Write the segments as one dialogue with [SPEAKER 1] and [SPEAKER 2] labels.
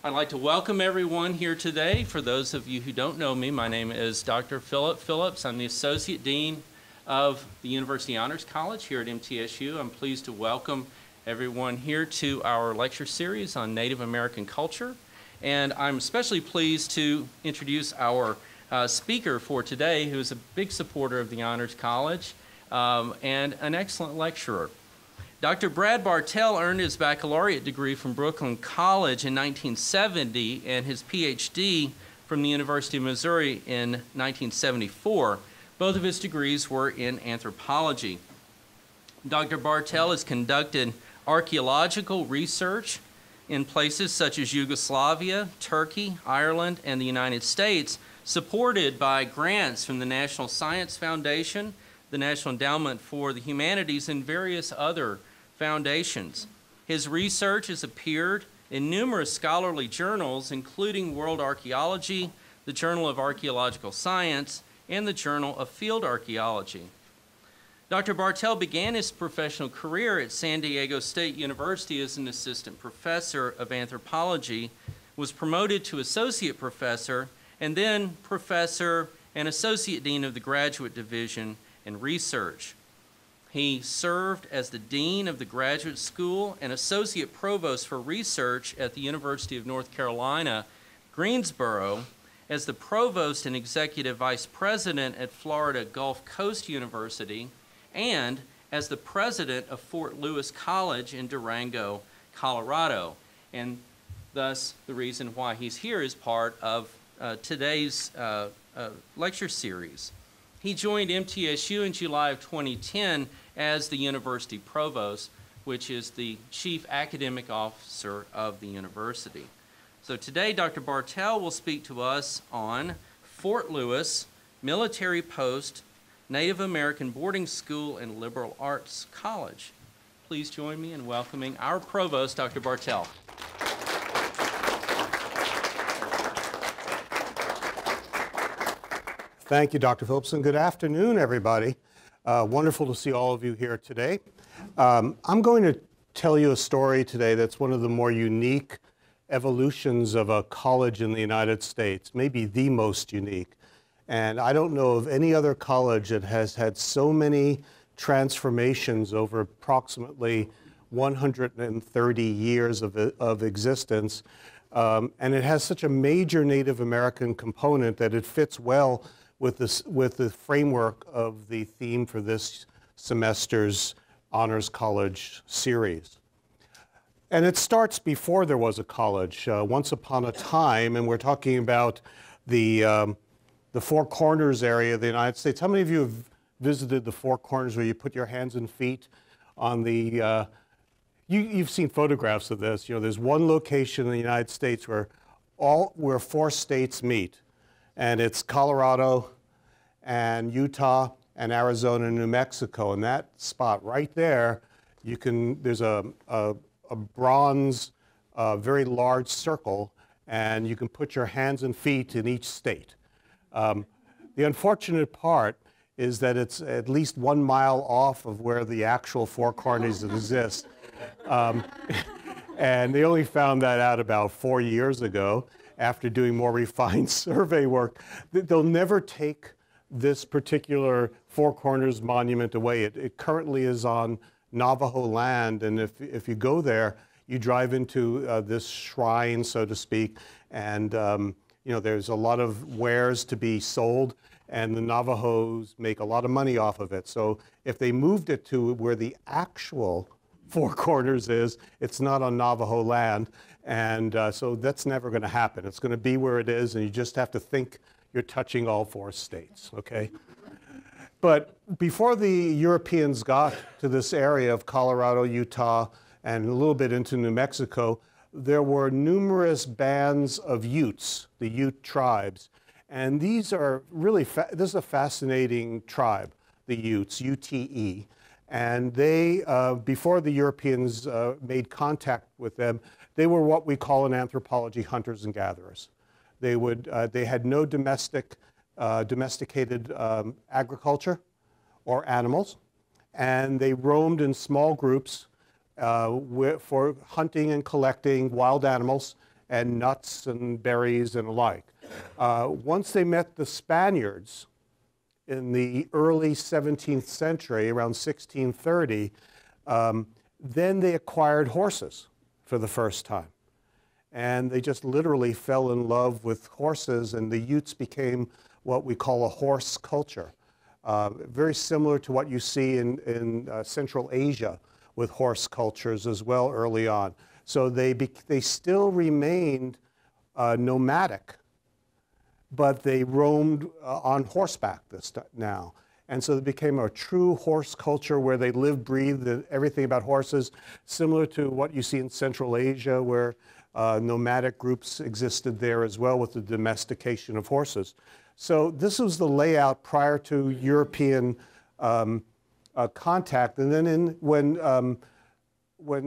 [SPEAKER 1] I'd like to welcome everyone here today. For those of you who don't know me, my name is Dr. Philip Phillips. I'm the Associate Dean of the University Honors College here at MTSU. I'm pleased to welcome everyone here to our lecture series on Native American culture. And I'm especially pleased to introduce our speaker for today, who is a big supporter of the Honors College and an excellent lecturer. Dr. Brad Bartel earned his baccalaureate degree from Brooklyn College in 1970 and his PhD from the University of Missouri in 1974. Both of his degrees were in anthropology. Dr. Bartel has conducted archaeological research in places such as Yugoslavia, Turkey, Ireland, and the United States, supported by grants from the National Science Foundation, the National Endowment for the Humanities, and various other foundations. His research has appeared in numerous scholarly journals, including World Archaeology, the Journal of Archaeological Science, and the Journal of Field Archaeology. Dr. Bartel began his professional career at San Diego State University as an assistant professor of anthropology, was promoted to associate professor, and then professor and associate dean of the graduate division and research. He served as the dean of the graduate school and associate provost for research at the University of North Carolina, Greensboro, as the provost and executive vice president at Florida Gulf Coast University, and as the president of Fort Lewis College in Durango, Colorado. And thus, the reason why he's here is part of today's lecture series. He joined MTSU in July of 2010 as the university provost, which is the chief academic officer of the university. So today, Dr. Bartel will speak to us on Fort Lewis, military post, Native American boarding school, and liberal arts college. Please join me in welcoming our provost, Dr. Bartel.
[SPEAKER 2] Thank you, Dr. Phillips, and good afternoon, everybody. Wonderful to see all of you here today. I'm going to tell you a story today that's one of the more unique evolutions of a college in the United States, maybe the most unique. And I don't know of any other college that has had so many transformations over approximately 130 years of existence. And it has such a major Native American component that it fits well with the framework of the theme for this semester's Honors College series. And it starts before there was a college. Once upon a time, and we're talking about the Four Corners area of the United States. How many of you have visited the Four Corners where you put your hands and feet on the, you've seen photographs of this. You know, there's one location in the United States where four states meet. And it's Colorado and Utah and Arizona and New Mexico. And that spot right there, there's a bronze, very large circle, and you can put your hands and feet in each state. The unfortunate part is that it's at least 1 mile off of where the actual Four Corners exist. And they only found that out about 4 years ago, after doing more refined survey work. They'll never take this particular Four Corners monument away. It currently is on Navajo land, and if you go there, you drive into this shrine, so to speak, and you know, there's a lot of wares to be sold, and the Navajos make a lot of money off of it. So if they moved it to where the actual Four Corners is, it's not on Navajo land. And so that's never going to happen. It's going to be where it is, and you just have to think you're touching all four states, okay? But before the Europeans got to this area of Colorado, Utah, and a little bit into New Mexico, there were numerous bands of Utes, the Ute tribes. And these are really, this is a fascinating tribe, the Utes, UTE. And they, before the Europeans made contact with them, they were what we call in anthropology hunters and gatherers. They had no domesticated agriculture or animals, and they roamed in small groups for hunting and collecting wild animals and nuts and berries and alike. Once they met the Spaniards in the early 17th century, around 1630, then they acquired horses for the first time. And they just literally fell in love with horses, and the Utes became what we call a horse culture. Very similar to what you see in Central Asia with horse cultures as well early on. So they still remained nomadic, but they roamed on horseback now. And so they became a true horse culture where they lived, breathed, everything about horses, similar to what you see in Central Asia, where nomadic groups existed there as well with the domestication of horses. So this was the layout prior to European contact. And then when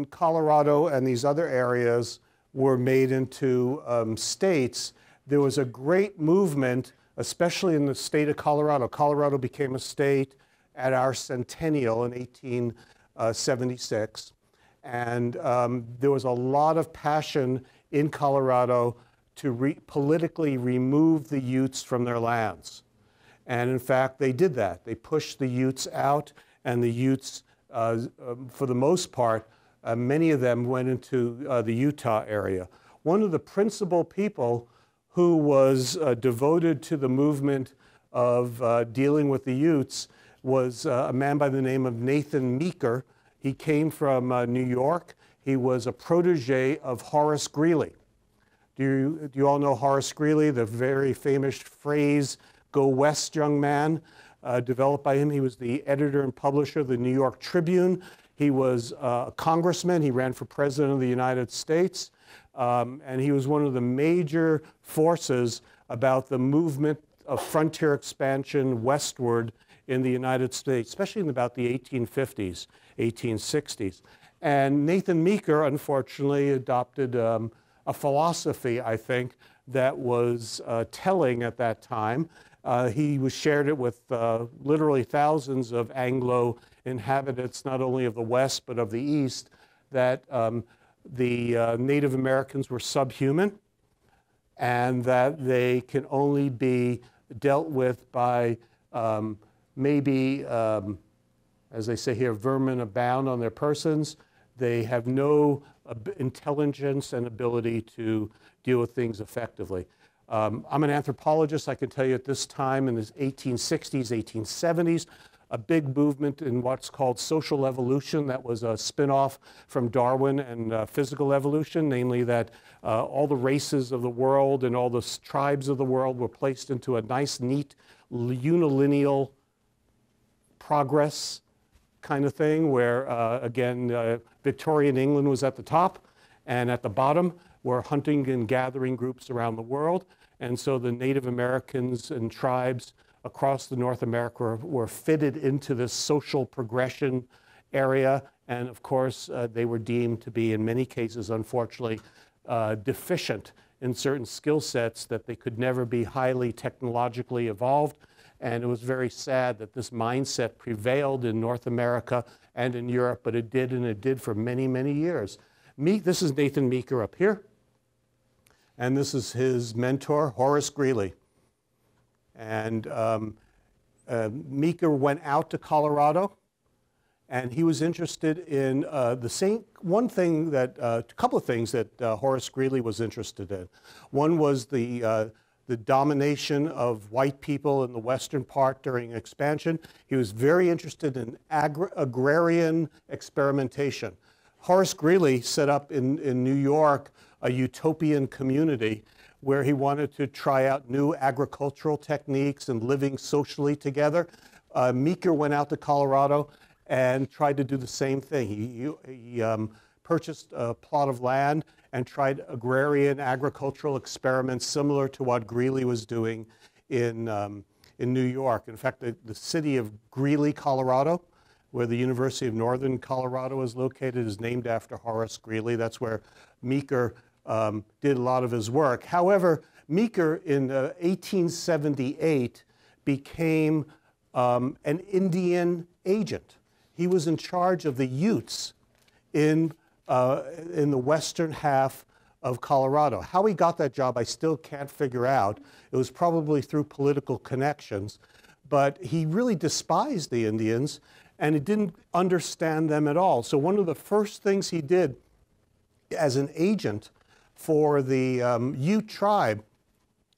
[SPEAKER 2] Colorado and these other areas were made into states, there was a great movement, especially in the state of Colorado. Colorado became a state at our centennial in 1876. And there was a lot of passion in Colorado to politically remove the Utes from their lands. And in fact, they did that. They pushed the Utes out, and the Utes, for the most part, many of them went into the Utah area. One of the principal people who was devoted to the movement of dealing with the Utes was a man by the name of Nathan Meeker. He came from New York. He was a protege of Horace Greeley. Do you all know Horace Greeley, the very famous phrase, "Go west, young man," developed by him? He was the editor and publisher of the New York Tribune. He was a congressman. He ran for president of the United States. And he was one of the major forces about the movement of frontier expansion westward in the United States, especially in about the 1850s, 1860s. And Nathan Meeker, unfortunately, adopted a philosophy, I think, that was telling at that time. He shared it with literally thousands of Anglo inhabitants, not only of the West, but of the East, that the Native Americans were subhuman and that they can only be dealt with by maybe, as they say here, vermin abound on their persons. They have no intelligence and ability to deal with things effectively. I'm an anthropologist. I can tell you at this time in the 1860s, 1870s, a big movement in what's called social evolution that was a spin-off from Darwin and physical evolution, namely that all the races of the world and all the tribes of the world were placed into a nice, neat, unilineal progress kind of thing where, again, Victorian England was at the top, and at the bottom were hunting and gathering groups around the world. And so the Native Americans and tribes across the North America were fitted into this social progression area. And of course, they were deemed to be, in many cases, unfortunately, deficient in certain skill sets that they could never be highly technologically evolved. And it was very sad that this mindset prevailed in North America and in Europe, but it did, and it did for many, many years. This is Nathan Meeker up here. And this is his mentor, Horace Greeley. And Meeker went out to Colorado, and he was interested in a couple of things that Horace Greeley was interested in. One was the domination of white people in the western part during expansion. He was very interested in agrarian experimentation. Horace Greeley set up in New York a utopian community where he wanted to try out new agricultural techniques and living socially together. Meeker went out to Colorado and tried to do the same thing. He purchased a plot of land and tried agrarian agricultural experiments similar to what Greeley was doing in New York. In fact, the city of Greeley, Colorado, where the University of Northern Colorado is located, is named after Horace Greeley. That's where Meeker did a lot of his work. However, Meeker in 1878 became an Indian agent. He was in charge of the Utes in the western half of Colorado. How he got that job, I still can't figure out. It was probably through political connections, but he really despised the Indians and he didn't understand them at all. So one of the first things he did as an agent for the Ute tribe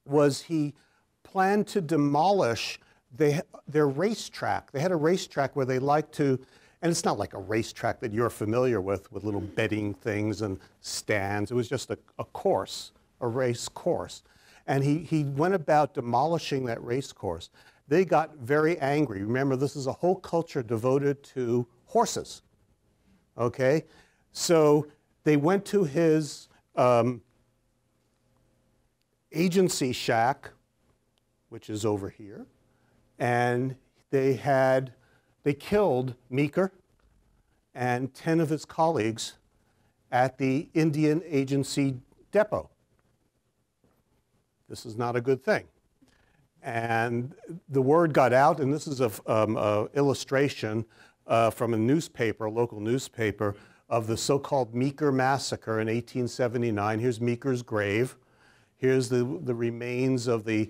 [SPEAKER 2] was he planned to demolish their racetrack. They had a racetrack where they liked to, and it's not like a racetrack that you're familiar with little betting things and stands. It was just a course, a race course. And he went about demolishing that race course. They got very angry. Remember, this is a whole culture devoted to horses, okay? So they went to his agency shack, which is over here, and they killed Meeker and 10 of his colleagues at the Indian Agency depot. This is not a good thing. And the word got out, and this is an illustration from a newspaper, a local newspaper, of the so-called Meeker Massacre in 1879. Here's Meeker's grave. Here's the remains of the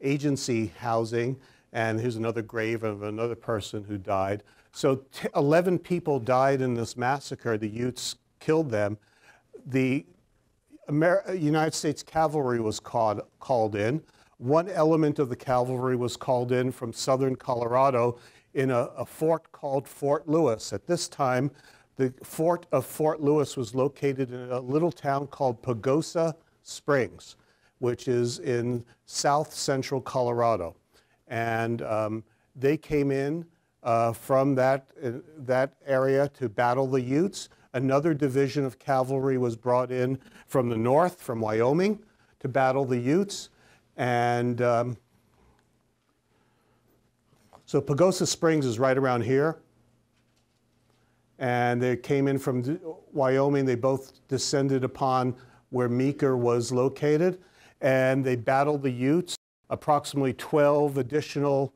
[SPEAKER 2] agency housing, and here's another grave of another person who died. So 11 people died in this massacre. The Utes killed them. The United States Cavalry was called in. One element of the cavalry was called in from southern Colorado in a fort called Fort Lewis. At this time, the fort of Fort Lewis was located in a little town called Pagosa Springs, which is in south central Colorado. And they came in from that area to battle the Utes. Another division of cavalry was brought in from the north, from Wyoming, to battle the Utes. And so Pagosa Springs is right around here. And they came in from Wyoming. They both descended upon where Meeker was located. And they battled the Utes. Approximately 12 additional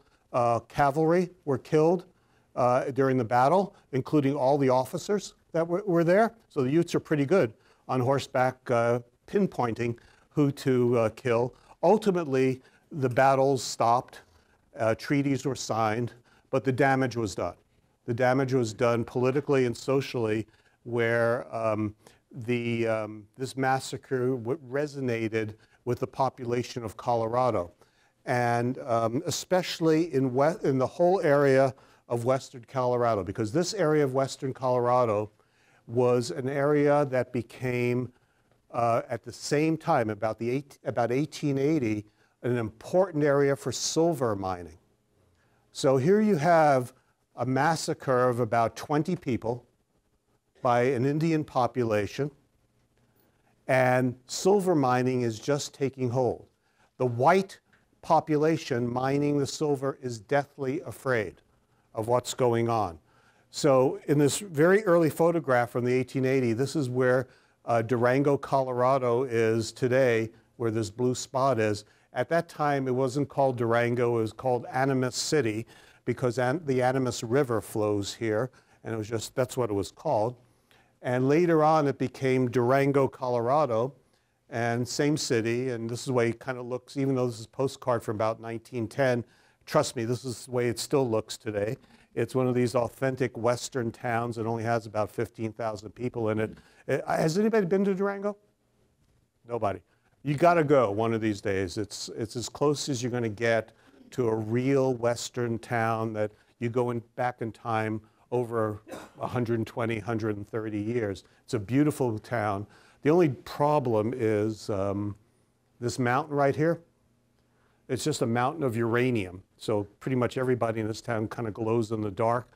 [SPEAKER 2] cavalry were killed during the battle, including all the officers that were there. So the Utes are pretty good on horseback pinpointing who to kill. Ultimately, the battles stopped, treaties were signed, but the damage was done. The damage was done politically and socially, where this massacre resonated with the population of Colorado, and especially in the whole area of western Colorado, because this area of western Colorado was an area that became at the same time, about 1880, an important area for silver mining. So here you have a massacre of about 20 people by an Indian population, and silver mining is just taking hold. The white population mining the silver is deathly afraid of what's going on. So in this very early photograph from the 1880, this is where Durango, Colorado is today, where this blue spot is. At that time, it wasn't called Durango, it was called Animas City, because the Animas River flows here, and it was just, that's what it was called. And later on, it became Durango, Colorado, and same city, and this is the way it kind of looks, even though this is a postcard from about 1910, trust me, this is the way it still looks today. It's one of these authentic Western towns. It only has about 15,000 people in it. Has anybody been to Durango? Nobody. You got to go one of these days. It's as close as you're going to get to a real Western town that you go back in time over 120, 130 years. It's a beautiful town. The only problem is this mountain right here. It's just a mountain of uranium. So pretty much everybody in this town kind of glows in the dark.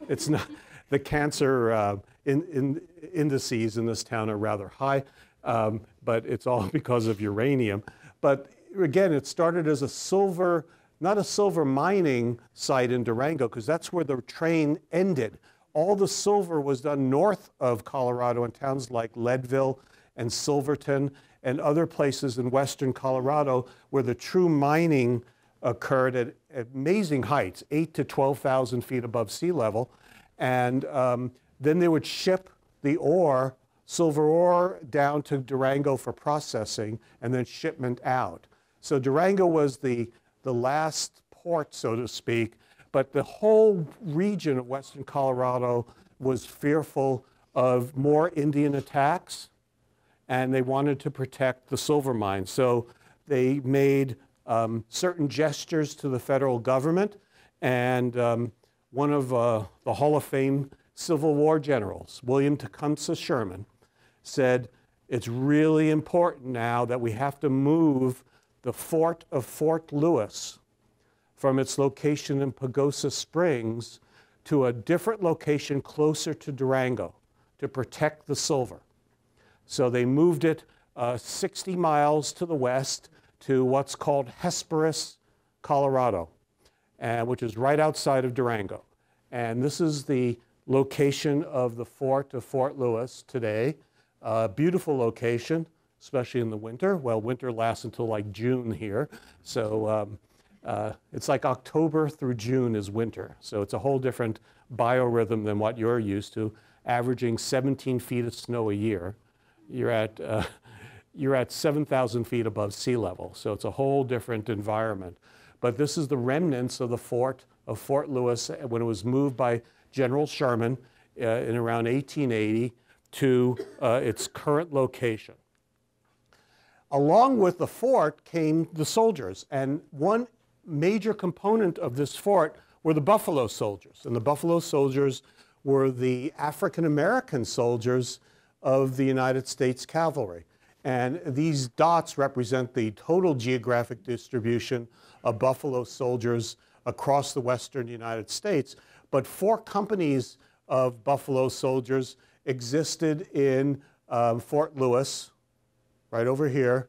[SPEAKER 2] It's not, the cancer indices in this town are rather high, but it's all because of uranium. But again, it started as a silver, not a silver mining site in Durango, because that's where the train ended. All the silver was done north of Colorado in towns like Leadville and Silverton and other places in western Colorado where the true mining occurred at amazing heights, 8,000 to 12,000 feet above sea level. And then they would ship the ore silver ore down to Durango for processing and then shipment out. So Durango was the last port, so to speak, but the whole region of western Colorado was fearful of more Indian attacks, and they wanted to protect the silver mines. So they made certain gestures to the federal government, and one of the Hall of Fame Civil War generals, William Tecumseh Sherman, said, it's really important now that we have to move the fort of Fort Lewis from its location in Pagosa Springs to a different location closer to Durango to protect the silver. So they moved it 60 miles to the west to what's called Hesperus, Colorado, which is right outside of Durango. And this is the location of the fort of Fort Lewis today. Beautiful location, especially in the winter. Well, winter lasts until like June here. So it's like October through June is winter. So it's a whole different biorhythm than what you're used to, averaging 17 feet of snow a year. You're at 7,000 feet above sea level. So it's a whole different environment. But this is the remnants of the fort of Fort Lewis when it was moved by General Sherman in around 1880 to its current location. Along with the fort came the soldiers, and one major component of this fort were the Buffalo Soldiers, and the Buffalo Soldiers were the African-American soldiers of the United States Cavalry. And these dots represent the total geographic distribution of Buffalo Soldiers across the western United States, but 4 companies of Buffalo Soldiers existed in Fort Lewis, right over here,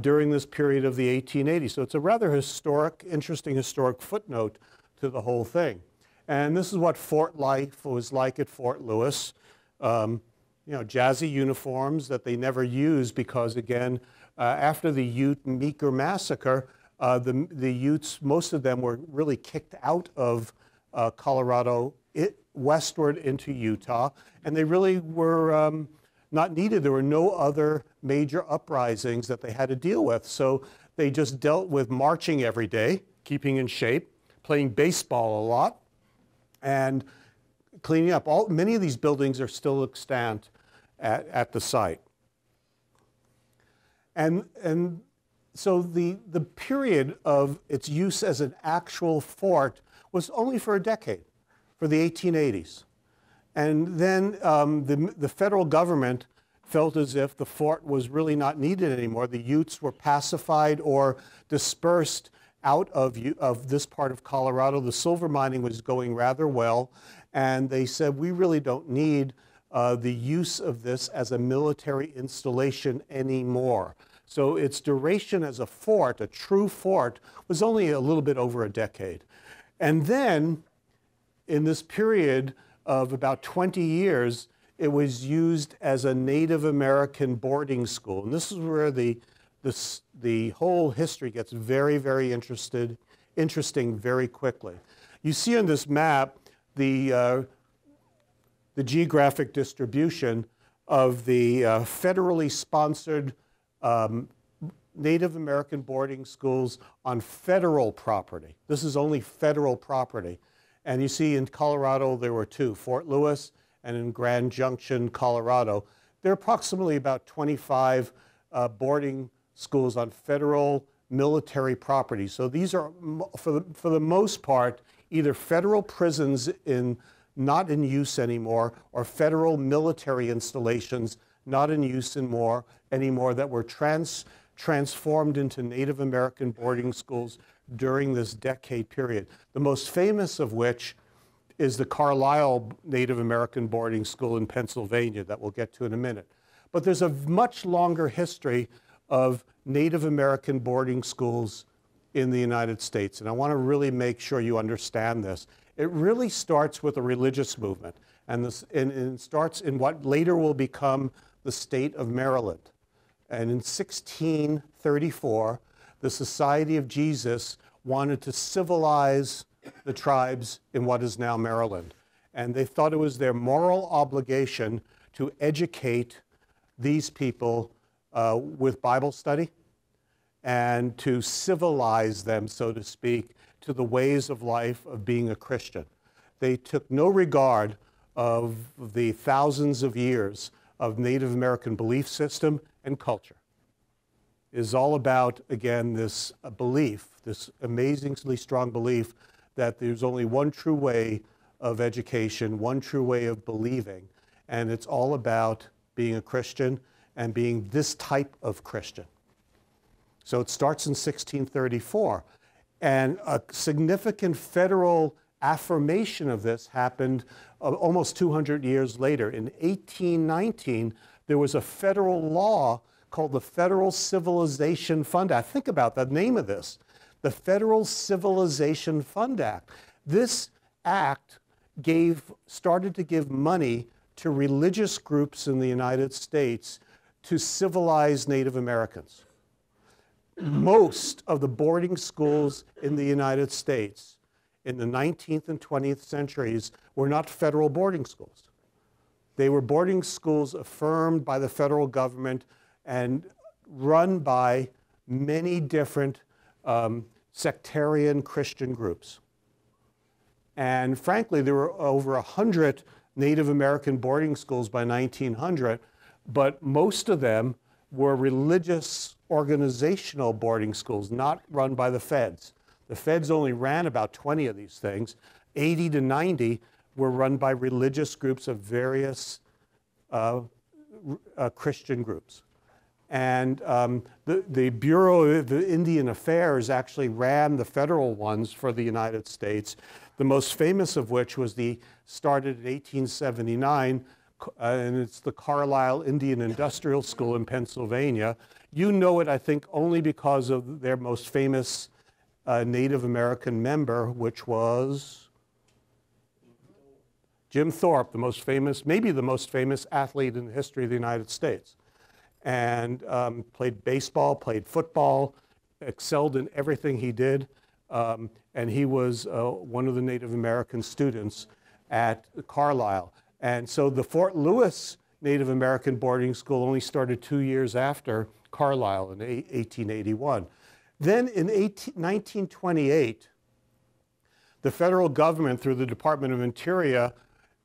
[SPEAKER 2] during this period of the 1880s. So it's a rather historic, interesting historic footnote to the whole thing. And this is what fort life was like at Fort Lewis. You know, jazzy uniforms that they never used because, again, after the Ute Meeker Massacre, the Utes, most of them were really kicked out of Colorado westward into Utah, and they really were not needed. There were no other major uprisings that they had to deal with. So they just dealt with marching every day, keeping in shape, playing baseball a lot, and cleaning up. Many of these buildings are still extant at the site. And so the period of its use as an actual fort was only for a decade, for the 1880s. And then the federal government felt as if the fort was really not needed anymore. The Utes were pacified or dispersed out of this part of Colorado. The silver mining was going rather well, and they said, we really don't need the use of this as a military installation anymore. So its duration as a fort, a true fort, was only a little bit over a decade. And then, in this period of about 20 years, it was used as a Native American boarding school. And this is where the whole history gets very, very interesting very quickly. You see on this map the geographic distribution of the federally sponsored Native American boarding schools on federal property. This is only federal property. And you see in Colorado there were 2, Fort Lewis and in Grand Junction, Colorado. There are approximately about 25 boarding schools on federal military property. So these are, for the most part, either federal prisons not in use anymore, or federal military installations not in use anymore that were transformed into Native American boarding schools during this decade period. The most famous of which is the Carlisle Native American boarding school in Pennsylvania that we'll get to in a minute. But there's a much longer history of Native American boarding schools in the United States, and I want to really make sure you understand this. It really starts with a religious movement, and it starts in what later will become the state of Maryland. And in 1634, the Society of Jesus wanted to civilize the tribes in what is now Maryland. And they thought it was their moral obligation to educate these people with Bible study and to civilize them, so to speak, to the ways of life of being a Christian. They took no regard of the thousands of years of Native American belief system and culture. It is all about, again, this belief, this amazingly strong belief that there's only one true way of education, one true way of believing, and it's all about being a Christian and being this type of Christian. So it starts in 1634, and a significant federal affirmation of this happened almost 200 years later. In 1819, there was a federal law called the Federal Civilization Fund Act. Think about the name of this, the Federal Civilization Fund Act. This act started to give money to religious groups in the United States to civilize Native Americans. Most of the boarding schools in the United States in the 19th and 20th centuries were not federal boarding schools. They were boarding schools affirmed by the federal government and run by many different sectarian Christian groups. And frankly, there were over 100 Native American boarding schools by 1900, but most of them were religious organizational boarding schools, not run by the feds. The feds only ran about 20 of these things. 80 to 90 were run by religious groups of various Christian groups. And the Bureau of Indian Affairs actually ran the federal ones for the United States, the most famous of which was started in 1879, and it's the Carlisle Indian Industrial School in Pennsylvania. You know it, I think, only because of their most famous Native American member, which was Jim Thorpe, the most famous, maybe the most famous athlete in the history of the United States. And played baseball, played football, excelled in everything he did. And he was one of the Native American students at Carlisle. And so the Fort Lewis Native American boarding school only started 2 years after Carlisle in 1881. Then in 1928, the federal government, through the Department of Interior,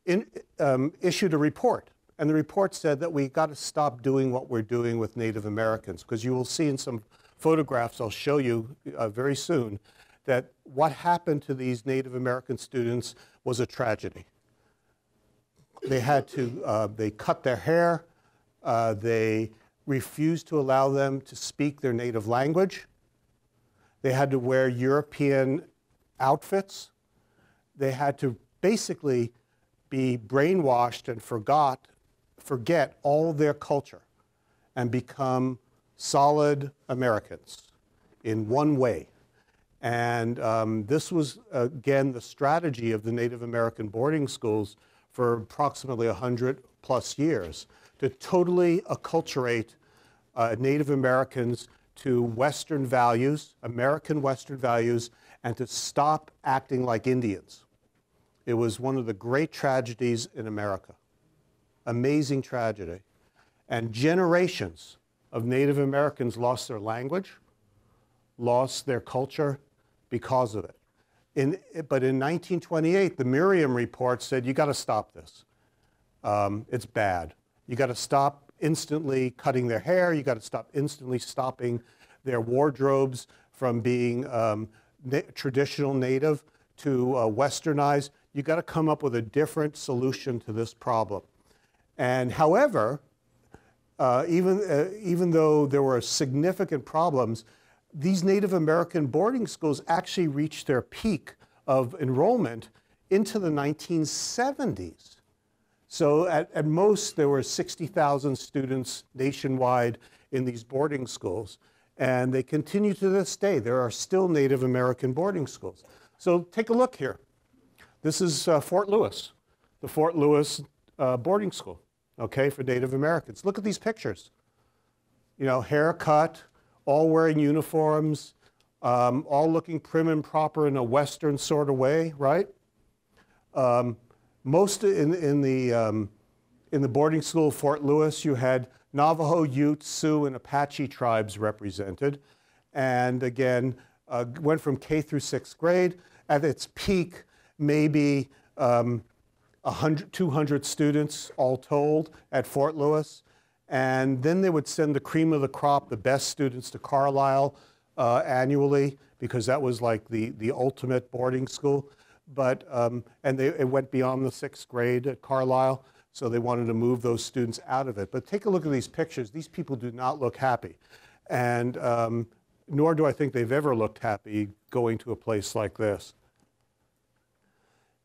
[SPEAKER 2] issued a report. And the report said that we got to stop doing what we're doing with Native Americans, because you will see in some photographs I'll show you very soon that what happened to these Native American students was a tragedy. They had to, they cut their hair, they refused to allow them to speak their native language. They had to wear European outfits. They had to basically be brainwashed and forget all their culture and become solid Americans in one way. And this was, again, the strategy of the Native American boarding schools for approximately 100 plus years, to totally acculturate Native Americans to Western values, American Western values, and to stop acting like Indians. It was one of the great tragedies in America. Amazing tragedy. And generations of Native Americans lost their language, lost their culture because of it. But in 1928, the Merriam report said, you got to stop this. It's bad. You got to stop instantly cutting their hair. You got to stop instantly stopping their wardrobes from being traditional Native to westernized. You got to come up with a different solution to this problem. And however, even though there were significant problems, these Native American boarding schools actually reached their peak of enrollment into the 1970s. So at most, there were 60,000 students nationwide in these boarding schools, and they continue to this day. There are still Native American boarding schools. So take a look here. This is Fort Lewis, the Fort Lewis boarding school, okay, for Native Americans. Look at these pictures. You know, haircut, all wearing uniforms, all looking prim and proper in a Western sort of way, right? Most in the boarding school of Fort Lewis, you had Navajo, Ute, Sioux, and Apache tribes represented. And again, went from K through 6th grade. At its peak, maybe 100, 200 students all told at Fort Lewis. And then they would send the cream of the crop, the best students, to Carlisle annually, because that was like the ultimate boarding school. But, it went beyond the 6th grade at Carlisle, so they wanted to move those students out of it. But take a look at these pictures. These people do not look happy. And nor do I think they've ever looked happy going to a place like this.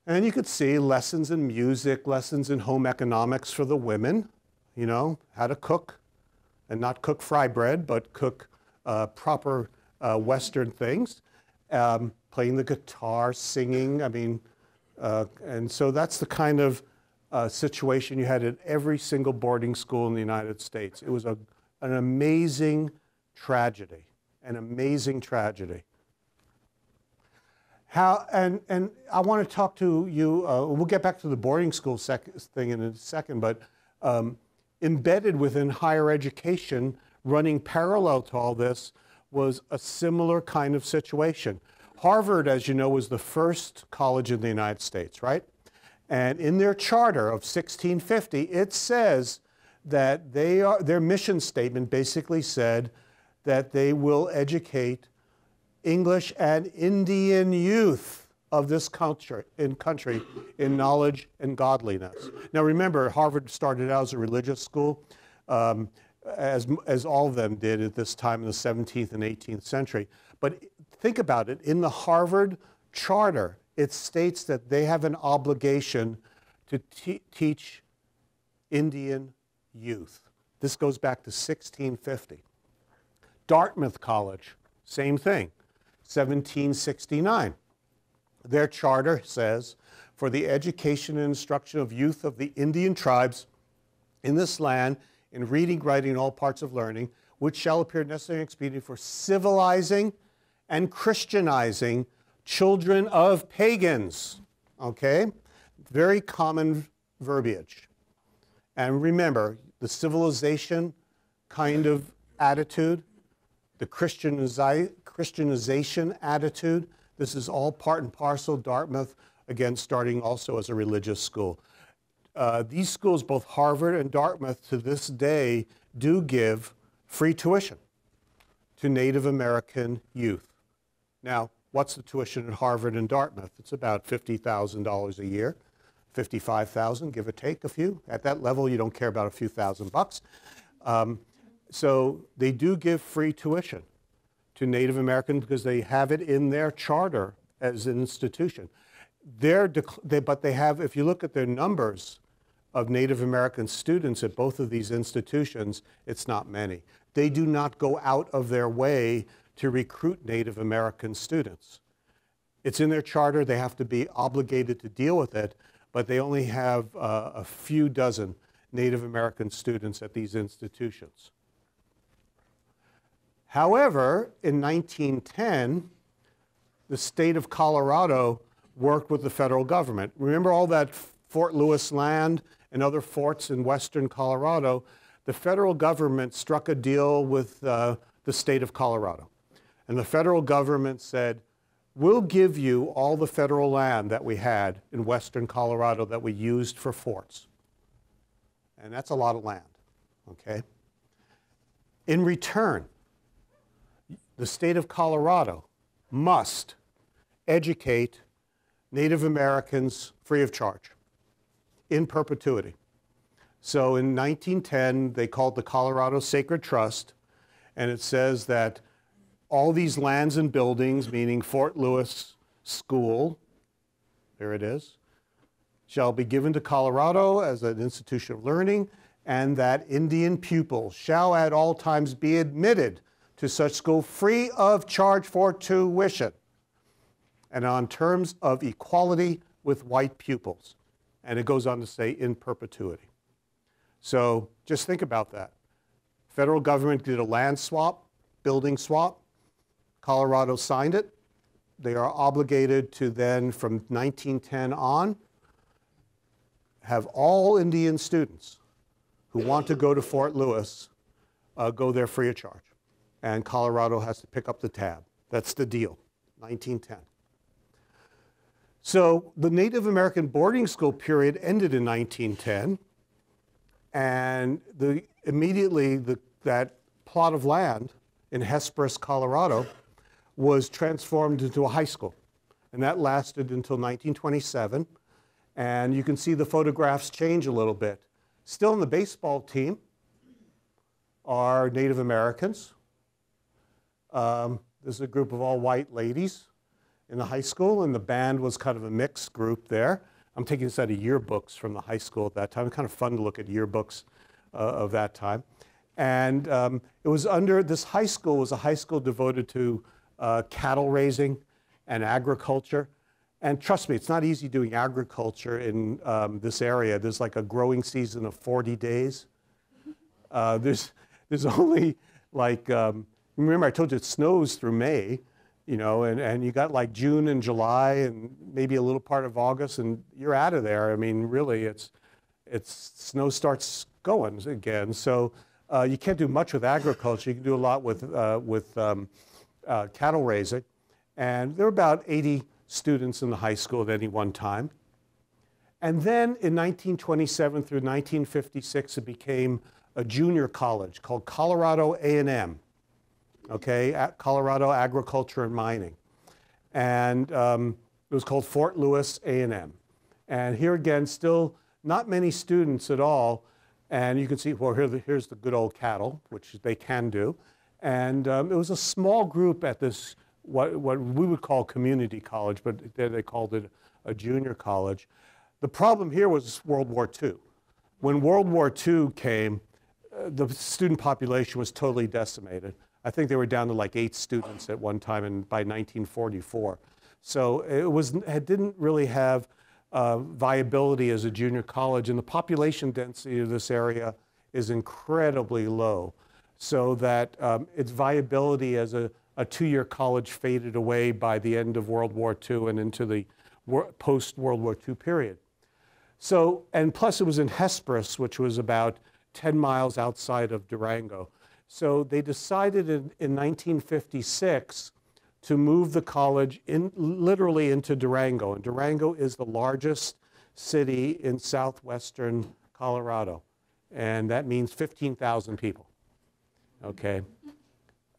[SPEAKER 2] And you could see lessons in music, lessons in home economics for the women, you know, how to cook, and not cook fry bread, but cook proper Western things, playing the guitar, singing, and so that's the kind of situation you had at every single boarding school in the United States. It was an amazing tragedy, an amazing tragedy. And I want to talk to you, we'll get back to the boarding school thing in a second, but embedded within higher education, running parallel to all this, was a similar kind of situation. Harvard, as you know, was the first college in the United States, right? And in their charter of 1650, it says that their mission statement basically said that they will educate English and Indian youth of this country in knowledge and godliness. Now remember, Harvard started out as a religious school, as all of them did at this time in the 17th and 18th century. But think about it, in the Harvard charter, it states that they have an obligation to teach Indian youth. This goes back to 1650. Dartmouth College, same thing, 1769. Their charter says, for the education and instruction of youth of the Indian tribes in this land, in reading, writing, and all parts of learning, which shall appear necessary and expedient for civilizing and Christianizing children of pagans. Okay? Very common verbiage. And remember, the civilization kind of attitude, the Christianization attitude, this is all part and parcel. Dartmouth, again, starting also as a religious school. These schools, both Harvard and Dartmouth, to this day, do give free tuition to Native American youth. Now, what's the tuition at Harvard and Dartmouth? It's about $50,000 a year, $55,000, give or take a few. At that level, you don't care about a few $1,000s. So they do give free tuition to Native Americans because they have it in their charter as an institution. But they have, if you look at their numbers of Native American students at both of these institutions, it's not many. They do not go out of their way to recruit Native American students. It's in their charter, they have to be obligated to deal with it, but they only have a few dozen Native American students at these institutions. However, in 1910, the state of Colorado worked with the federal government. Remember all that Fort Lewis land and other forts in western Colorado? The federal government struck a deal with the state of Colorado. And the federal government said, we'll give you all the federal land that we had in western Colorado that we used for forts. And that's a lot of land, okay? In return, the state of Colorado must educate Native Americans free of charge, in perpetuity. So in 1910, they called the Colorado Sacred Trust, and it says that all these lands and buildings, meaning Fort Lewis School, there it is, shall be given to Colorado as an institution of learning, and that Indian pupils shall at all times be admitted to such school free of charge for tuition, and on terms of equality with white pupils. And it goes on to say in perpetuity. So just think about that. Federal government did a land swap, building swap. Colorado signed it. They are obligated to then, from 1910 on, have all Indian students who want to go to Fort Lewis go there free of charge. And Colorado has to pick up the tab. That's the deal, 1910. So the Native American boarding school period ended in 1910, and immediately that plot of land in Hesperus, Colorado, was transformed into a high school. And that lasted until 1927. And you can see the photographs change a little bit. Still in the baseball team are Native Americans. This is a group of all white ladies in the high school, and the band was kind of a mixed group there. I'm taking this out of yearbooks from the high school at that time. It's kind of fun to look at yearbooks of that time. And it was this high school was a high school devoted to cattle raising and agriculture. And trust me, it's not easy doing agriculture in this area. There's like a growing season of 40 days. There's only like, remember I told you it snows through May, you know, and you got like June and July and maybe a little part of August, and you're out of there. I mean, really, snow starts going again. So you can't do much with agriculture. You can do a lot with cattle raising. And there were about 80 students in the high school at any one time. And then in 1927 through 1956, it became a junior college called Colorado A&M, okay, Colorado Agriculture and Mining. And it was called Fort Lewis A&M. And here again, still not many students at all. And you can see, well, here's the good old cattle, which they can do. And it was a small group at this, what we would call community college, but they called it a junior college. The problem here was World War II. When World War II came, the student population was totally decimated. I think they were down to like 8 students at one time by 1944. So it didn't really have viability as a junior college, and the population density of this area is incredibly low, so that its viability as a 2-year college faded away by the end of World War II and into the post-World War II period. So, and plus it was in Hesperus, which was about 10 miles outside of Durango. So they decided in 1956 to move the college literally into Durango. And Durango is the largest city in southwestern Colorado. And that means 15,000 people, okay?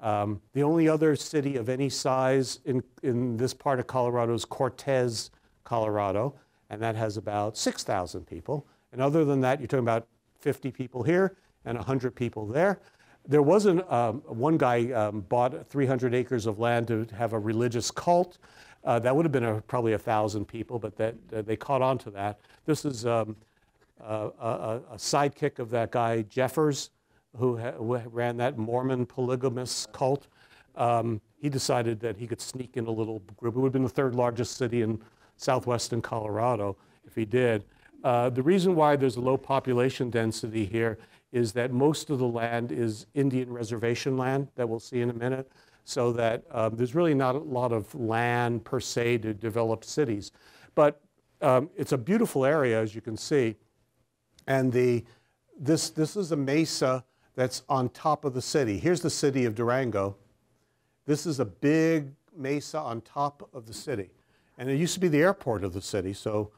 [SPEAKER 2] The only other city of any size in this part of Colorado is Cortez, Colorado, and that has about 6,000 people. And other than that, you're talking about 50 people here and 100 people there. There wasn't, one guy bought 300 acres of land to have a religious cult. That would have been probably 1,000 people, but they caught on to that. This is a sidekick of that guy, Jeffers, who ran that Mormon polygamous cult. He decided that he could sneak in a little group. It would have been the 3rd largest city in southwestern Colorado if he did. The reason why there's a low population density here is that most of the land is Indian reservation land that we'll see in a minute, so that there's really not a lot of land per se to develop cities. But it's a beautiful area, as you can see. And this is a mesa that's on top of the city. Here's the city of Durango. This is a big mesa on top of the city. And it used to be the airport of the city, so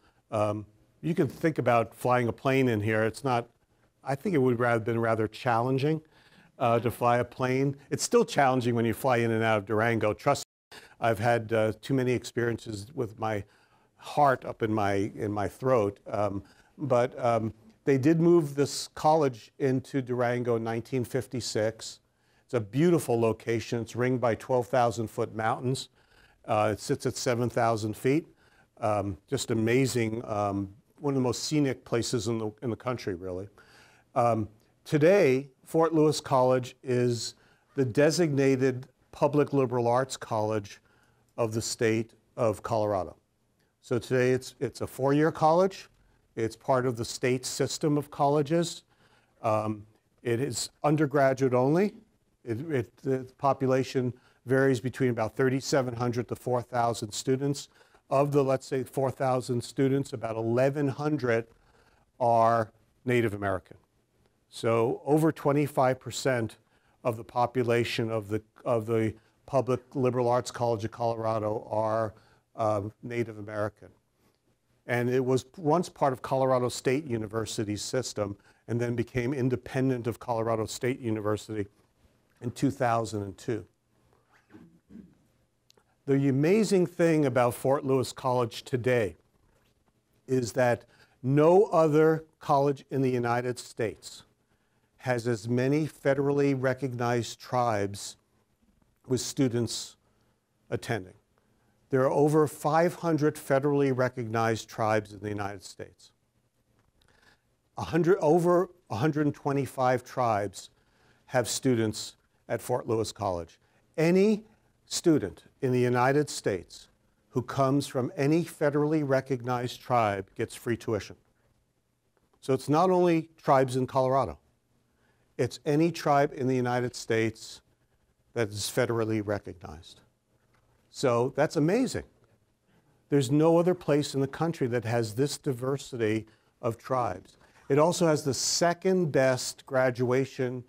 [SPEAKER 2] you can think about flying a plane in here. It's not, I think it would have been rather challenging to fly a plane. It's still challenging when you fly in and out of Durango. Trust me, I've had too many experiences with my heart up in my throat. They did move this college into Durango in 1956. It's a beautiful location. It's ringed by 12,000-foot mountains. It sits at 7,000 feet. Just amazing. One of the most scenic places in the country, really. Today, Fort Lewis College is the designated public liberal arts college of the state of Colorado. So today it's a 4-year college. It's part of the state system of colleges. It is undergraduate only. The population varies between about 3,700 to 4,000 students. Of the, let's say, 4,000 students, about 1,100 are Native American. So over 25% of the population of the public liberal arts college of Colorado are Native American. And it was once part of Colorado State University's system and then became independent of Colorado State University in 2002. The amazing thing about Fort Lewis College today is that no other college in the United States has as many federally recognized tribes with students attending. There are over 500 federally recognized tribes in the United States. Over 125 tribes have students at Fort Lewis College. Any student in the United States who comes from any federally recognized tribe gets free tuition. So it's not only tribes in Colorado. It's any tribe in the United States that is federally recognized. So that's amazing. There's no other place in the country that has this diversity of tribes. It also has the second best graduation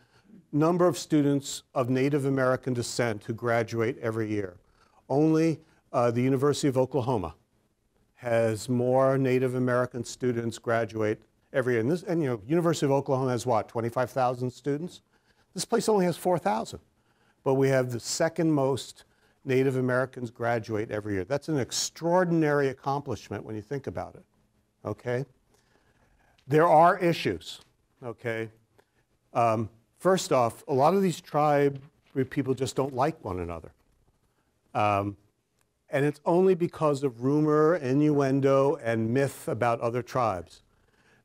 [SPEAKER 2] number of students of Native American descent who graduate every year. Only the University of Oklahoma has more Native American students graduate every year. And you know, University of Oklahoma has what, 25,000 students? This place only has 4,000. But we have the second most Native Americans graduate every year. That's an extraordinary accomplishment when you think about it, okay? There are issues, okay? First off, a lot of these tribe people just don't like one another. And it's only because of rumor, innuendo, and myth about other tribes.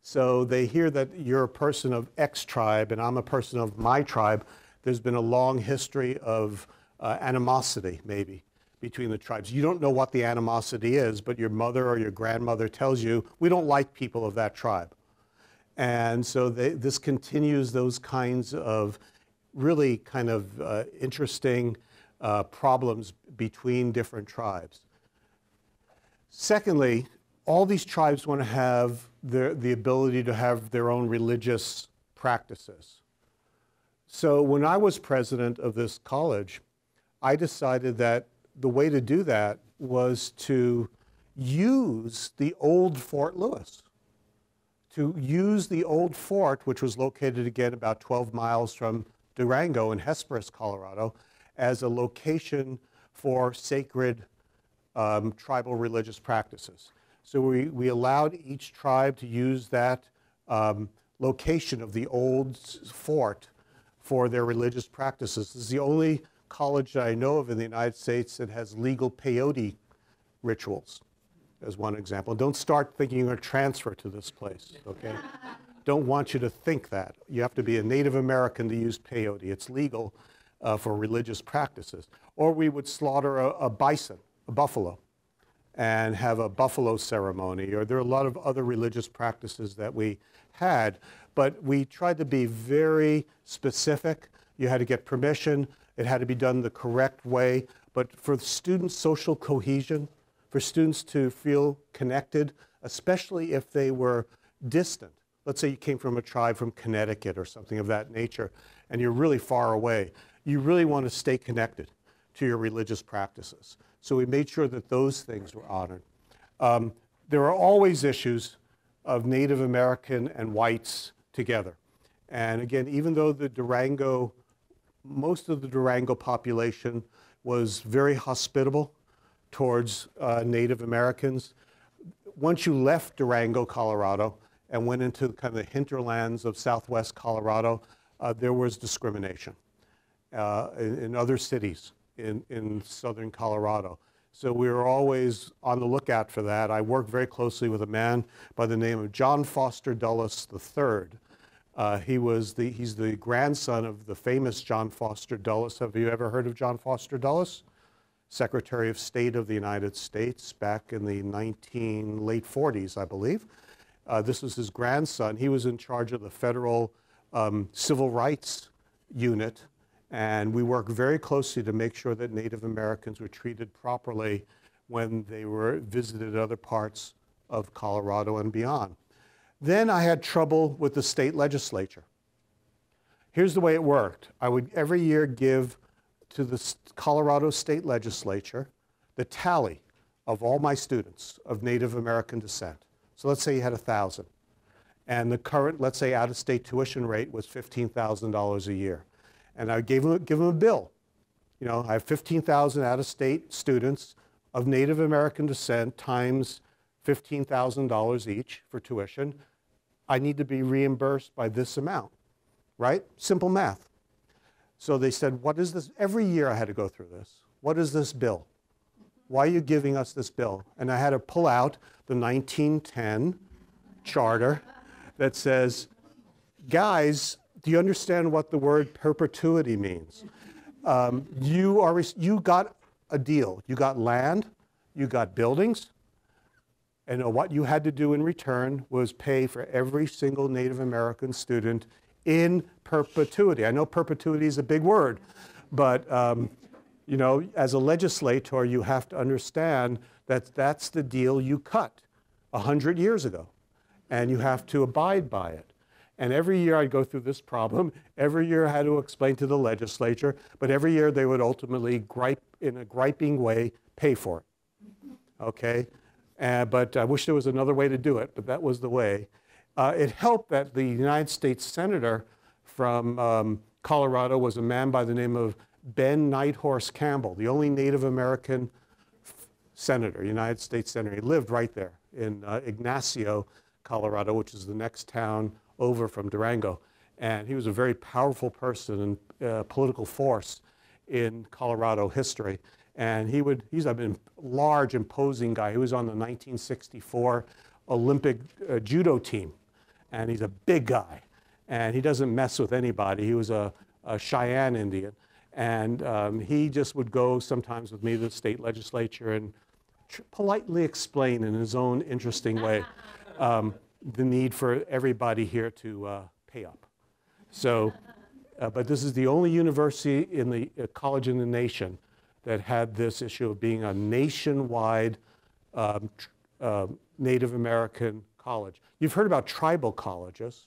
[SPEAKER 2] So they hear that you're a person of X tribe and I'm a person of my tribe. There's been a long history of animosity, maybe, between the tribes. You don't know what the animosity is, but your mother or your grandmother tells you, we don't like people of that tribe. And so this continues those kinds of really kind of interesting problems between different tribes. Secondly, all these tribes want to have the ability to have their own religious practices. So when I was president of this college, I decided that the way to do that was to use the old Fort Lewis. To use the old fort, which was located again about 12 miles from Durango in Hesperus, Colorado, as a location for sacred tribal religious practices. So we allowed each tribe to use that location of the old fort for their religious practices. This is the only college that I know of in the United States that has legal peyote rituals, as one example. Don't start thinking you're going to transfer to this place, okay? Don't want you to think that. You have to be a Native American to use peyote. It's legal for religious practices. Or we would slaughter a bison, a buffalo, and have a buffalo ceremony. Or there are a lot of other religious practices that we had, but we tried to be very specific. You had to get permission. It had to be done the correct way. But for student social cohesion, for students to feel connected, especially if they were distant. Let's say you came from a tribe from Connecticut or something of that nature, and you're really far away. You really want to stay connected to your religious practices. So we made sure that those things were honored. There are always issues of Native American and whites together. And again, even though the Durango, most of the Durango population was very hospitable towards Native Americans, once you left Durango, Colorado, and went into kind of the hinterlands of southwest Colorado, there was discrimination in other cities in southern Colorado. So we were always on the lookout for that. I worked very closely with a man by the name of John Foster Dulles III. He's the grandson of the famous John Foster Dulles. Have you ever heard of John Foster Dulles? Secretary of State of the United States back in the late 40s, I believe. This was his grandson. He was in charge of the federal civil rights unit, and we worked very closely to make sure that Native Americans were treated properly when they were visited other parts of Colorado and beyond. Then I had trouble with the state legislature. Here's the way it worked. I would every year give to the Colorado State Legislature the tally of all my students of Native American descent. So let's say you had 1,000. And the current, let's say, out-of-state tuition rate was $15,000 a year. And I give them a bill. You know, I have 15,000 out-of-state students of Native American descent times $15,000 each for tuition. I need to be reimbursed by this amount, right? Simple math. So they said, what is this? Every year I had to go through this. What is this bill? Why are you giving us this bill? And I had to pull out the 1910 charter that says, guys, do you understand what the word perpetuity means? You got a deal. You got land, you got buildings, and what you had to do in return was pay for every single Native American student in perpetuity. I know perpetuity is a big word, but you know, as a legislator, you have to understand that that's the deal you cut 100 years ago. And you have to abide by it. And every year I'd go through this problem. Every year I had to explain to the legislature, but every year they would ultimately gripe, in a griping way, pay for it. Okay? But I wish there was another way to do it, but that was the way. It helped that the United States Senator from Colorado was a man by the name of Ben Nighthorse Campbell, the only Native American senator, United States Senator. He lived right there in Ignacio, Colorado, which is the next town over from Durango. And he was a very powerful person and political force in Colorado history. And he's a large, imposing guy. He was on the 1964 Olympic judo team. And he's a big guy. And he doesn't mess with anybody. He was a Cheyenne Indian. And he just would go sometimes with me to the state legislature and politely explain in his own interesting way the need for everybody here to pay up. So, but this is the only university in the college in the nation that had this issue of being a nationwide Native American college. You've heard about tribal colleges,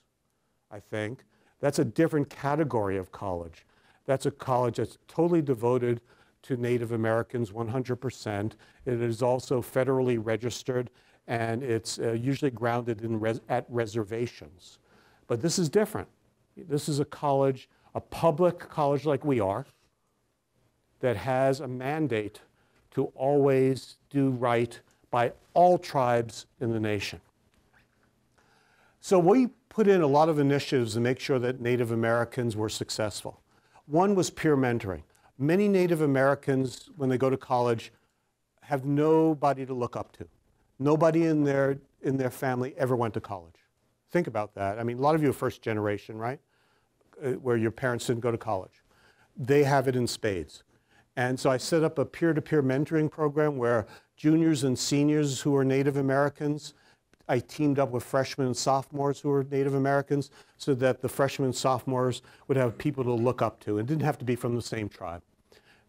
[SPEAKER 2] I think. That's a different category of college. That's a college that's totally devoted to Native Americans 100%. It is also federally registered, and it's usually grounded in at reservations. But this is different. This is a college, a public college like we are, that has a mandate to always do right by all tribes in the nation. So we put in a lot of initiatives to make sure that Native Americans were successful. One was peer mentoring. Many Native Americans, when they go to college, have nobody to look up to. Nobody in their family ever went to college. Think about that. I mean, a lot of you are first generation, right? Where your parents didn't go to college. They have it in spades. And so I set up a peer-to-peer mentoring program where juniors and seniors who are Native Americans, I teamed up with freshmen and sophomores who are Native Americans so that the freshmen and sophomores would have people to look up to. It didn't have to be from the same tribe.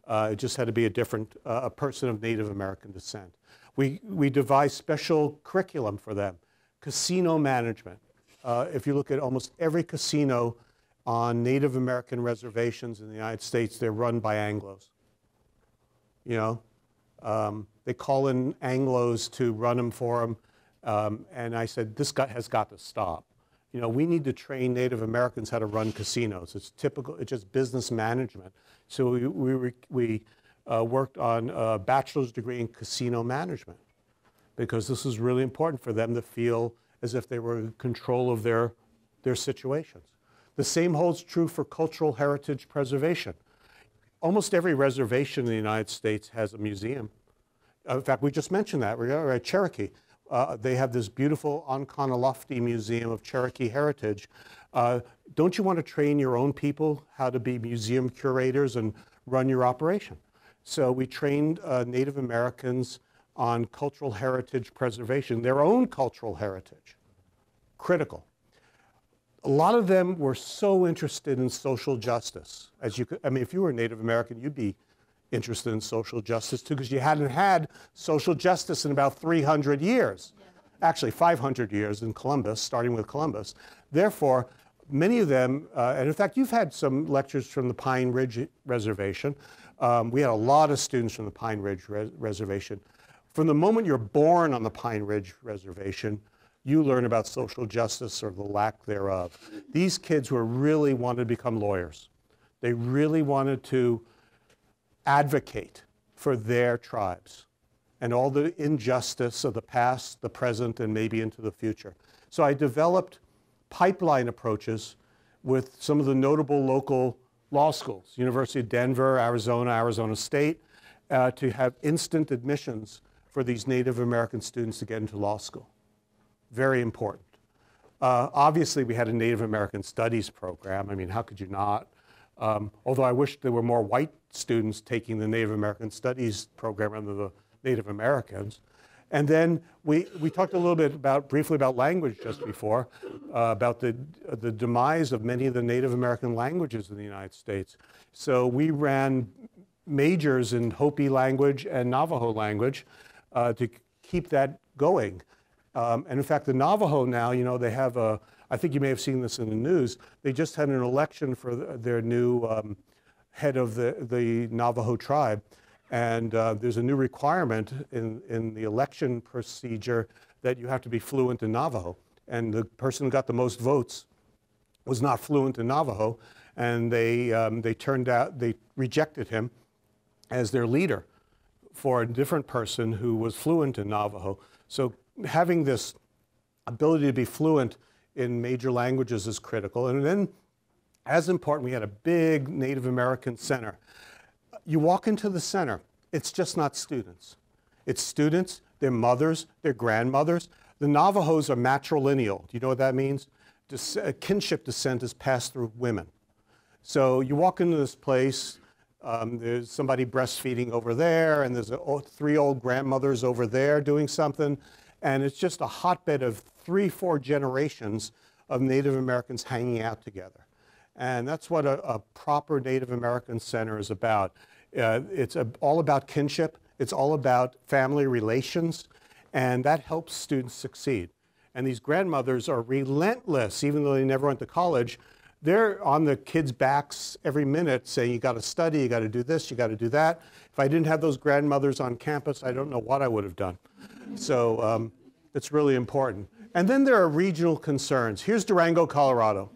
[SPEAKER 2] It just had to be a different, a person of Native American descent. We devised special curriculum for them. Casino management. If you look at almost every casino on Native American reservations in the United States, they're run by Anglos. You know, they call in Anglos to run them for them. And I said, this guy has got to stop. You know, we need to train Native Americans how to run casinos. It's typical, it's just business management. So we worked on a bachelor's degree in casino management because this is really important for them to feel as if they were in control of their situations. The same holds true for cultural heritage preservation. Almost every reservation in the United States has a museum. In fact, we just mentioned that. We're at Cherokee. They have this beautiful Onconalofty Museum of Cherokee Heritage. Don't you want to train your own people how to be museum curators and run your operation? So we trained Native Americans on cultural heritage preservation, their own cultural heritage. Critical. A lot of them were so interested in social justice. As you could, I mean, if you were a Native American, you'd be interested in social justice too, because you hadn't had social justice in about 300 years. Yeah. Actually, 500 years in Columbus, starting with Columbus. Therefore, many of them, and in fact, you've had some lectures from the Pine Ridge Reservation. We had a lot of students from the Pine Ridge Reservation. From the moment you're born on the Pine Ridge Reservation, you learn about social justice or the lack thereof. These kids were really wanted to become lawyers. They really wanted to advocate for their tribes and all the injustice of the past, the present, and maybe into the future. So I developed pipeline approaches with some of the notable local law schools, University of Denver, Arizona State, to have instant admissions for these Native American students to get into law school. Very important. Obviously, we had a Native American Studies program. I mean, how could you not? Although I wish there were more white students taking the Native American Studies program rather than the Native Americans. And then we talked a little bit briefly about language just before, about the demise of many of the Native American languages in the United States. So we ran majors in Hopi language and Navajo language to keep that going. And in fact, the Navajo now, you know, they have I think you may have seen this in the news, they just had an election for their new head of the Navajo tribe. And there's a new requirement in the election procedure that you have to be fluent in Navajo. And the person who got the most votes was not fluent in Navajo, and they rejected him as their leader for a different person who was fluent in Navajo. So having this ability to be fluent in major languages is critical. And then, as important, we had a big Native American center. You walk into the center, it's just not students. It's students, their mothers, their grandmothers. The Navajos are matrilineal. Do you know what that means? Kinship descent is passed through women. So you walk into this place, there's somebody breastfeeding over there, and there's 3 old grandmothers over there doing something, and it's just a hotbed of 3-4 generations of Native Americans hanging out together. And that's what a proper Native American center is about. It's all about kinship. It's all about family relations. And that helps students succeed. And these grandmothers are relentless, even though they never went to college. They're on the kids' backs every minute saying, you got to study, you got to do this, you got to do that. If I didn't have those grandmothers on campus, I don't know what I would have done. So it's really important. And then there are regional concerns. Here's Durango, Colorado.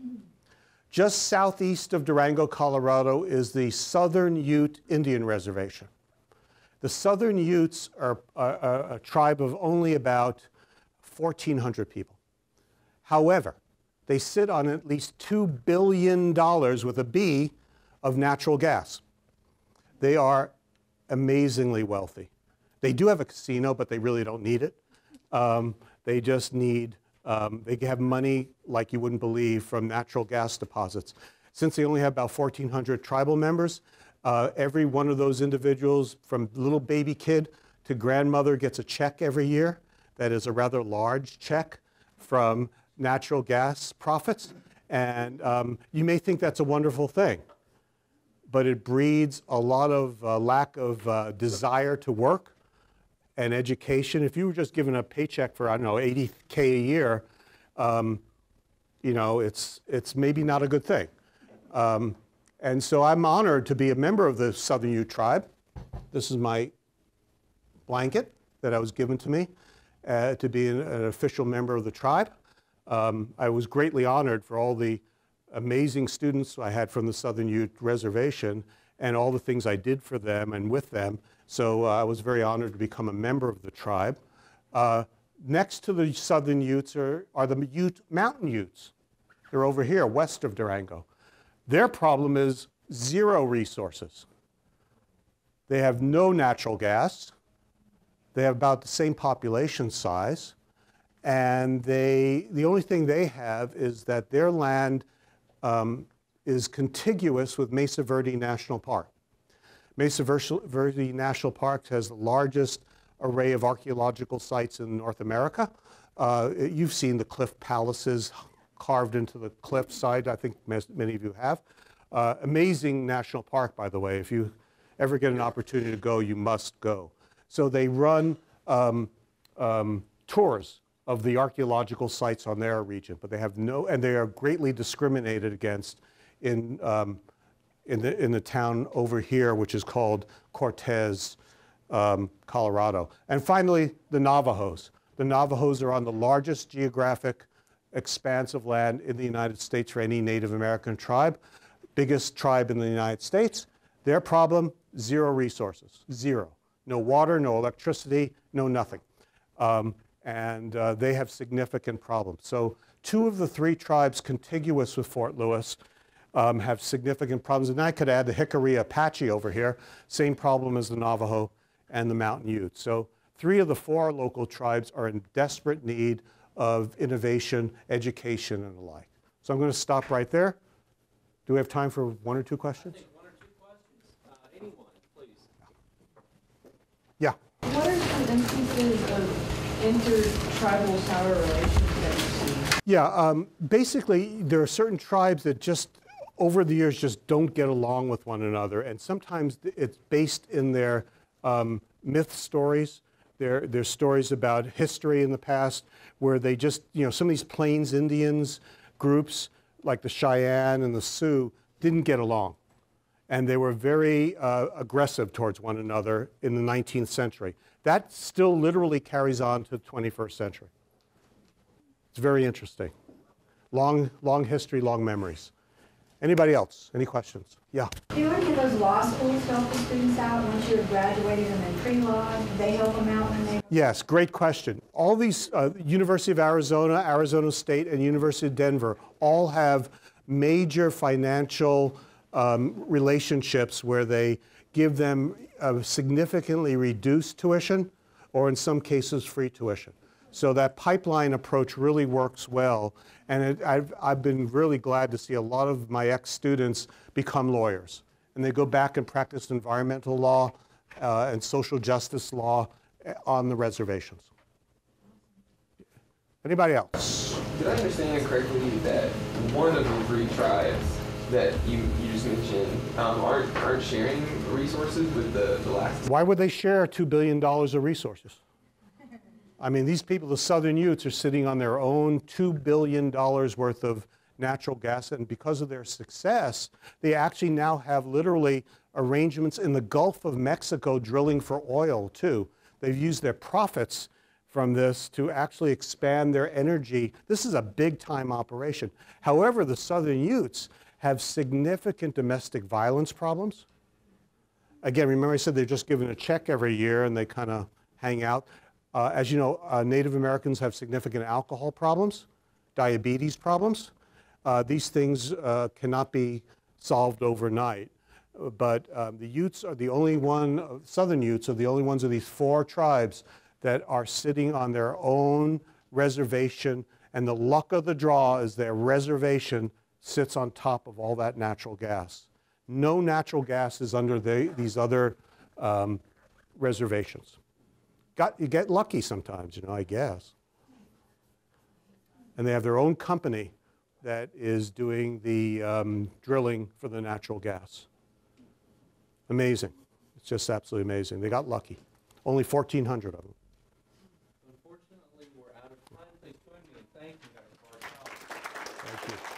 [SPEAKER 2] Just southeast of Durango, Colorado is the Southern Ute Indian Reservation. The Southern Utes are a tribe of only about 1,400 people. However, they sit on at least $2 billion with a B of natural gas. They are amazingly wealthy. They do have a casino, but they really don't need it. They just need, they have money like you wouldn't believe from natural gas deposits. Since they only have about 1,400 tribal members, every one of those individuals, from little baby kid to grandmother, gets a check every year. That is a rather large check from natural gas profits. And you may think that's a wonderful thing, but it breeds a lot of lack of desire to work and education. If you were just given a paycheck for, I don't know, $80K a year, you know, it's maybe not a good thing. And so I'm honored to be a member of the Southern Ute tribe. This is my blanket that was given to me to be an official member of the tribe. I was greatly honored for all the amazing students I had from the Southern Ute Reservation and all the things I did for them and with them. So I was very honored to become a member of the tribe. Next to the Southern Utes are the Mountain Utes. They're over here, west of Durango. Their problem is zero resources. They have no natural gas. They have about the same population size. And the only thing they have is that their land is contiguous with Mesa Verde National Park. Mesa Verde National Park has the largest array of archaeological sites in North America. You've seen the cliff palaces carved into the cliffside. I think many of you have. Amazing national park, by the way. If you ever get an opportunity to go, you must go. So they run tours of the archaeological sites on their region, but they have no, and they are greatly discriminated against in the town over here, which is called Cortez, Colorado. And finally, the Navajos. The Navajos are on the largest geographic expanse of land in the United States for any Native American tribe, biggest tribe in the United States. Their problem, zero resources, zero. No water, no electricity, no nothing. And they have significant problems. So 2 of the 3 tribes contiguous with Fort Lewis have significant problems. And I could add the Hickory Apache over here, same problem as the Navajo and the Mountain Ute. So 3 of the 4 local tribes are in desperate need of innovation, education, and the like. So I'm going to stop right there. Do we have time for 1 or 2 questions?
[SPEAKER 1] I think 1 or 2 questions. Anyone, please.
[SPEAKER 3] Yeah. What are some instances of inter-tribal power relations that you see?
[SPEAKER 2] Yeah, basically there are certain tribes that just over the years just don't get along with one another, and sometimes it's based in their myth stories. There's stories about history in the past where they just, some of these Plains Indians groups like the Cheyenne and the Sioux didn't get along. And they were very aggressive towards one another in the 19th century. That still literally carries on to the 21st century. It's very interesting. Long history, long memories. Anybody else? Any questions? Yeah.
[SPEAKER 4] Do you ever get those law schools help the students out once you're graduated and then pre-law? They help them out when they...
[SPEAKER 2] Yes, great question. All these, University of Arizona, Arizona State, and University of Denver all have major financial relationships where they give them significantly reduced tuition, or in some cases free tuition. So that pipeline approach really works well, and I've been really glad to see a lot of my ex-students become lawyers, and they go back and practice environmental law and social justice law on the reservations. Anybody else?
[SPEAKER 5] Did I understand correctly that one of the 3 tribes that you just mentioned aren't sharing resources with the last?
[SPEAKER 2] Why would they share $2 billion of resources? I mean, these people, the Southern Utes, are sitting on their own $2 billion worth of natural gas, and because of their success, they actually now have literally arrangements in the Gulf of Mexico drilling for oil, too. They've used their profits from this to actually expand their energy. This is a big-time operation. However, the Southern Utes have significant domestic violence problems. Again, remember I said they're just given a check every year and they kind of hang out. As you know, Native Americans have significant alcohol problems, diabetes problems. These things cannot be solved overnight. But the Utes are the only one, Southern Utes are the only ones of these 4 tribes that are sitting on their own reservation, and the luck of the draw is their reservation sits on top of all that natural gas. No natural gas is under these other reservations. You get lucky sometimes, I guess. And they have their own company that is doing the drilling for the natural gas. Amazing. It's just absolutely amazing. They got lucky. Only 1,400 of them.
[SPEAKER 1] Unfortunately, we're out of time. Please join me in thanking Dr. Bartel.
[SPEAKER 2] Thank you.